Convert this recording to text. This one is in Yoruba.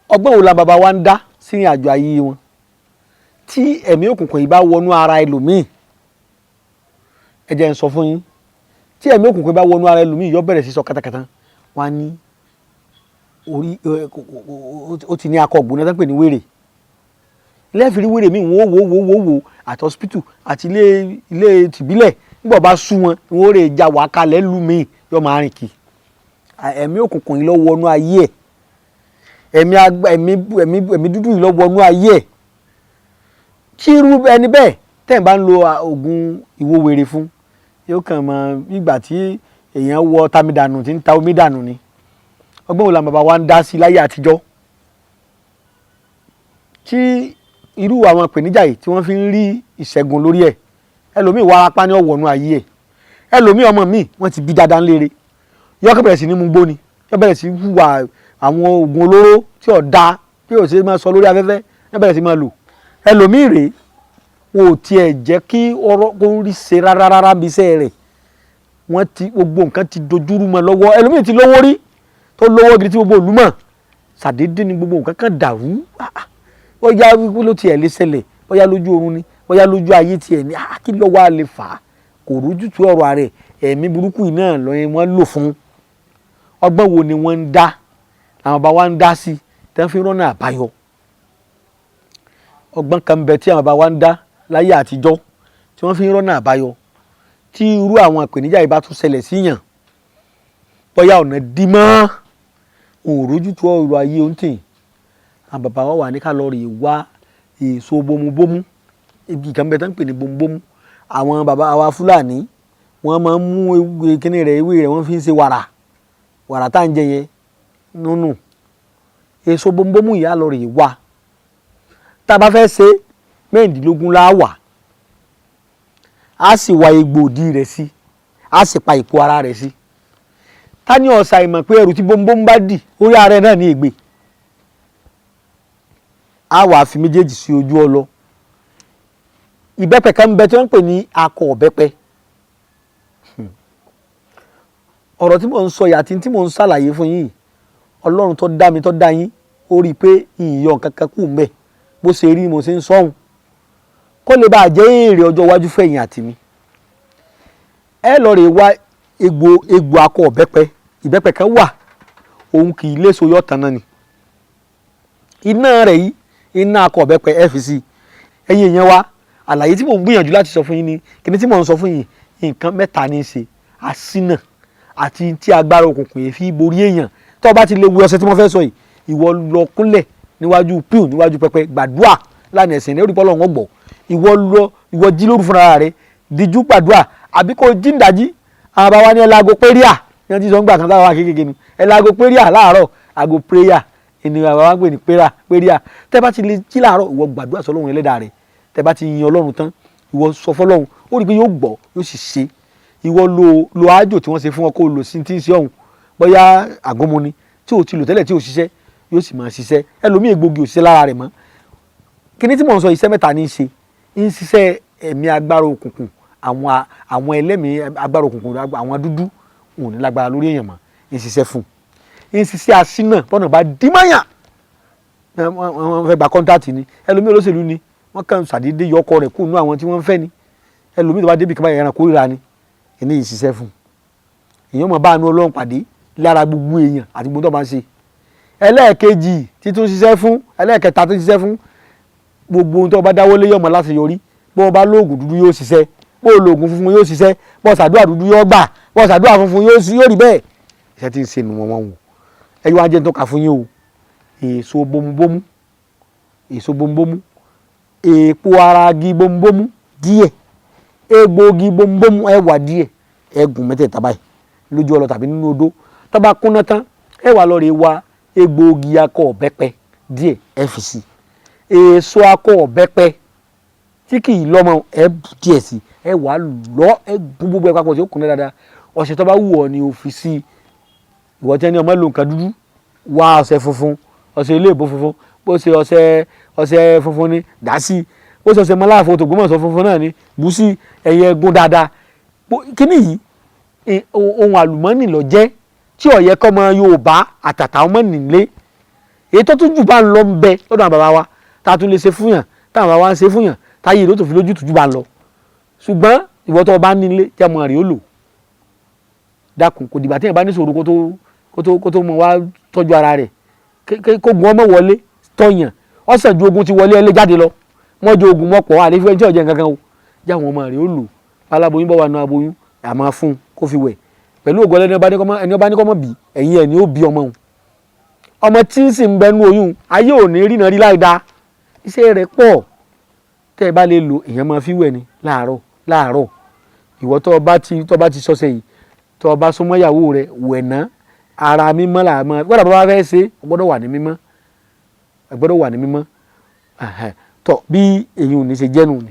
ọgbọ́n wo la bàbá wa ń dá sí àjò ayé wọn tí ẹ̀mí òkùnkùn yìí bá wọnú ara ẹlòmíì ẹ jẹ́ n sọ fún yín tí ẹ̀mí òkùnkùn bá wọnú ara ẹlòmíì yóò bẹ̀rẹ̀ sí sọ katakata wọn á ní orí ó ti ní akọ ògbóná tó ń pè ní wèrè lẹ́ẹ̀fì rí wèrè míì wọ́n wò àti hospital àti ilé tìbílẹ̀ nígbà bá sú wọn wọ́n rè já wà kalẹ̀ lù míì yóò máa rìn kì ẹ̀mí òkùnkùn yìí ló wọnú ayé ẹ̀ ẹ̀mí dúdú yìí ló wọnú ayé ẹ̀ tí irú ẹni bẹ́ẹ̀ tẹ́ ẹ̀ bá ń lo oògùn ìwo wèrè fún yóò kàn mọ́ ìgbà tí èèyàn wọ tami dànù tí ń ta omi dànù ni ọgbọ́n wo la bàbá wa ń dá sí láyé àtijọ́ tí irú àwọn ìpèníjà yìí tí wọ́n fi ń rí ìṣẹ́gun lórí ẹ̀ ẹlòmíì wárápá ní ọ̀wọ́nú ayé ẹ̀ ẹlòmíì ọmọ míì wọ́n ti bí dáadáa ńlére yọ́kẹ́ bẹ̀rẹ̀ sí ní mú gbóni yọ́ bẹ̀rẹ̀ sí hùwà àwọn oògùn olóró tí ò da tí ò ṣe máa sọ lórí afẹ́fẹ́ yọ́ bẹ̀rẹ̀ sí máa lò ẹlòmíì rèé wọn ò tiẹ̀ jẹ́ kí ọ̀rọ̀ kó rí ṣe rárá bí iṣẹ́ rẹ̀ wọ́n ti gbogbo nǹkan ti dojúrú mọ́ lọ́wọ́ ẹlòmíì ti lówó rí tó lówó gidi tí gbogbo ìlú mọ̀ ṣàdédé ni gbogbo nǹkan kan dàrú bóyá wípé ló tiẹ̀ lè ṣẹlẹ̀ bóyá lójú oorun ni bóyá lójú ayé tiẹ̀ ni kí ló wá lè fà á kò rójútu ọ̀rọ̀ ààrẹ ẹ̀mí burúkú yìí náà lọ́yìn wọ́n lò fún ọgbọ́n wo ni wọ́n ń dá àwọn bá wa ń dá sí tí wọ́n fi rọ́nà àbáyọ ọgbọ́n kan bẹ tí àwọn bá wa ń dá láyé àtijọ́ tí wọ́n fi rọ́nà àbáyọ tí irú àwọn ìpèníjà yìí bá tún ṣẹlẹ̀ síyàn bóyá ọ̀nà dí mọ́ òrójútu ọ̀rọ̀ ayé ohun tì àwọn bàbá wa wà ní kálọ̀rì wá èso bomubomu ibi kan bẹ tán pè ní bomubomu àwọn bàbá wa Fúlàní wọ́n máa ń mú ewé kíní rẹ̀ ewé rẹ̀ wọ́n fi ń ṣe wàrà tá à ń jẹ yẹn nínú èso bomubomu yìí á lọ rè wá tá a bá fẹ́ ṣe mẹ́rìndínlógún la wà á sì wá egbò òdì rẹ̀ sí á sì pa ìpò ara rẹ̀ sí ta ni ọ̀sà ìmọ̀ pé ẹrù tí bomubomu bá dì orí ara ẹ̀ náà ní ègbè á wà fi méjèèjì sí ojú ọlọ ìbẹ́pẹ kan ń bẹ tí wọ́n ń pè ní akọ ọ̀bẹ́pẹ ọ̀rọ̀ tí mò ń sọ yìí àti tí mò ń ṣàlàyé fún yín Ọlọ́run tó dá mi tó dá yín ó rí i pé ìyọ̀ kankan kù ń bẹ bó ṣe rí mo ṣe ń sọ́hun kó lè bá jẹ́ èrè ọjọ́ iwájú fẹ̀yìn àti mi ẹ lọ rè wá egbò akọ ọ̀bẹ́pẹ ìbẹ́pẹ kan wà òun kì í léso yọ̀ tán náà ni iná rẹ̀ yìí iná akọ ọ̀bẹ́pẹ ẹ fi sí ẹ̀yin èèyàn wa àlàyé tí mò ń gbìyànjú láti sọ fún yín ni kíni tí mò ń sọ fún yín nǹkan mẹ́ta ní í ṣe àsínà àti tí agbára òkùnkùn yìí fi borí èèyàn tó bá ti lè wu ọṣẹ tí mo fẹ́ sọ yìí ìwọ lọ kúnlẹ̀ níwájú píù níwájú pẹpẹ gbàdúà lánàá ẹ̀sìn ní orí pọ́lọ́ wọn gbọ́ ìwọ jí lóru fúnra rẹ díjú gbàdúà àbí kò jí ń dájí àwọn bàbá ní ẹlágo péríà ní wọ́n ti sọ ń gbà kan táwọn akékèké nu ẹlágo péríà láàárọ̀ àgò péríà ènìyàn bàbá ń pè ní péríà tẹ́ bá ti lè jí láàárọ̀ ìwọ gbàdúà sọ lóhùn ẹlẹ́dàá rẹ tẹ́ bá ti yin Ọlọ́run tán ìwọ sọ fọ́lọ́run ó rí i pé yóò gbọ́ yóò sì ṣe ìwọ lo àjò tí wọ́n ṣe fún ọ kó lò sí tí ń ṣe ọ̀hún bóyá àgúnmu ni tí ò ti lò tẹ́lẹ̀ tí ò ṣiṣẹ́ yóò sì máa ṣiṣẹ́ ẹlòmíì egbògi ò ṣiṣẹ́ lára rẹ̀ mọ́ kíní tí mò ń sọ iṣẹ́ mẹ́ta ní í ṣe ń ṣiṣẹ́ ẹ̀mí agbára òkùnkùn àwọn ẹlẹ́mìí agbára òkùnkùn àwọn dúdú òun ní lágbára lórí èèyàn mọ́ ń ṣiṣẹ́ fún ń ṣiṣẹ́ aṣínà tọ́nà bá dímáyà wọ́n fẹ́ gba kọ́ńtàtì ni ẹlòmíì olóṣèlú ni wọ́n kàn ṣàdédé yọ ọkọ rẹ̀ kúnnú àwọn tí wọ́n fẹ́ ni ẹlòmíì tó bá débi kaba ẹran kórìíra ni ẹni yìí ṣiṣẹ́ fún èèyàn mọ̀ bá àánú Ọlọ́run pàdé lára gbogbo èèyàn àti gbogbo tó bá ń ṣe ẹlẹ́ẹ̀kejì títún ṣiṣẹ́ fún ẹlẹ́ẹ̀kẹta tó ṣiṣẹ́ fún gbogbo ohun tó bá dáwọ́ lé yọ̀mọ̀ láti yọrí bó o bá lóògùn dúdú yóò ṣiṣẹ́ bó o lóògùn funfun yóò ṣiṣẹ́ bó o ṣàdúrà dúdú yóò gbà bó o ṣàdúrà funfun yóò rí bẹ́ẹ̀ iṣẹ́ tí ń ṣe nù wọ́n wò ẹ̀yin wá jẹ́ tó kà fún yín o èso bomubomu èèpo ara igi bomubomu díẹ̀ egbòogi bomubomu ẹwà díẹ̀ ẹgùn mẹ́tẹ̀ẹ̀ta báyìí lójú ọlọ tàbí nínú odó tó bá kúnná tán ẹ wà lọ rè wá egbòogi akọ ọ̀bẹ́pẹ díẹ̀ ẹ fi sí èso akọ ọ̀bẹ́pẹ tí kì í lọ́mọ ẹ bù díẹ̀ sí ẹ wà lọ ẹ gún gbogbo ẹ papọ̀ tí ó kúnná dáadáa ọṣẹ tó bá wù ọ́ ni o fi sí ìwọ tí ẹni ọmọ lò nǹkan dúdú wá ọṣẹ funfun ọṣẹ ilé ìbò funfun bó ṣe ọṣẹ funfun ni dá sí bó ṣe ọṣẹ mọ́láàfọ̀ tògbómọ̀ṣọ́ funfun náà ni bù sí ẹ̀yẹ gún dáadáa kíní yìí ohun àlùmọ́nì ló jẹ́ tí ó yẹ kọ́mọ Yorùbá àtàtà ọmọ nílé èyí tó tún jù bá ń lọ ń bẹ lọ́dọ̀ àwọn bàbá wa tá a tún lè ṣe fún yàn táwọn bàbá wa ń ṣe fún yàn táyé ló tó fi lójú tùjú bá ń lọ ṣùgbọ́n ìwọ tó bá nílé jẹ́ ọmọ rẹ̀ ó lò dákun kò dìgbà tí yẹn bá ní sòrò kó tó mọ wá tọ́jú ara rẹ̀ kó gun ọmọ wọlé tọ̀yàn ọ̀sẹ̀ ju ogun ti wọlé ẹlẹ́ jáde lọ wọ́n jẹ ogun mọ́pọ̀ àlefi ẹjọ́ ọ̀jẹ̀ kankan o jẹ́ àwọn ọmọ rẹ̀ ó lò aláboyún bá wà nù aboyún àmọ́ fún kó fi wẹ̀ pẹ̀lú ògo ẹni ọba ní kọ́mọ́ bí ẹ̀yin ẹ̀ ni ó bí ọmọ òun ọmọ tí ń sì ń bẹnu oyún ayé ò ní ríran rí láì dáa iṣẹ́ rẹ̀ pọ̀ tẹ́ ẹ bá lè lò èèyàn máa fi wẹ̀ ni láàárọ̀ ìwọ tó bá ti sọ́sẹ̀ yìí tó bá súnmọ́ ìyàwó rẹ̀ wẹ̀ ná ara mímọ́ là máa gbọ́dọ̀ bá fẹ́ ṣe gbọ́dọ̀ wà ní mímọ́ tọ́ bí èyí ò ní ṣe jẹ́nu ni.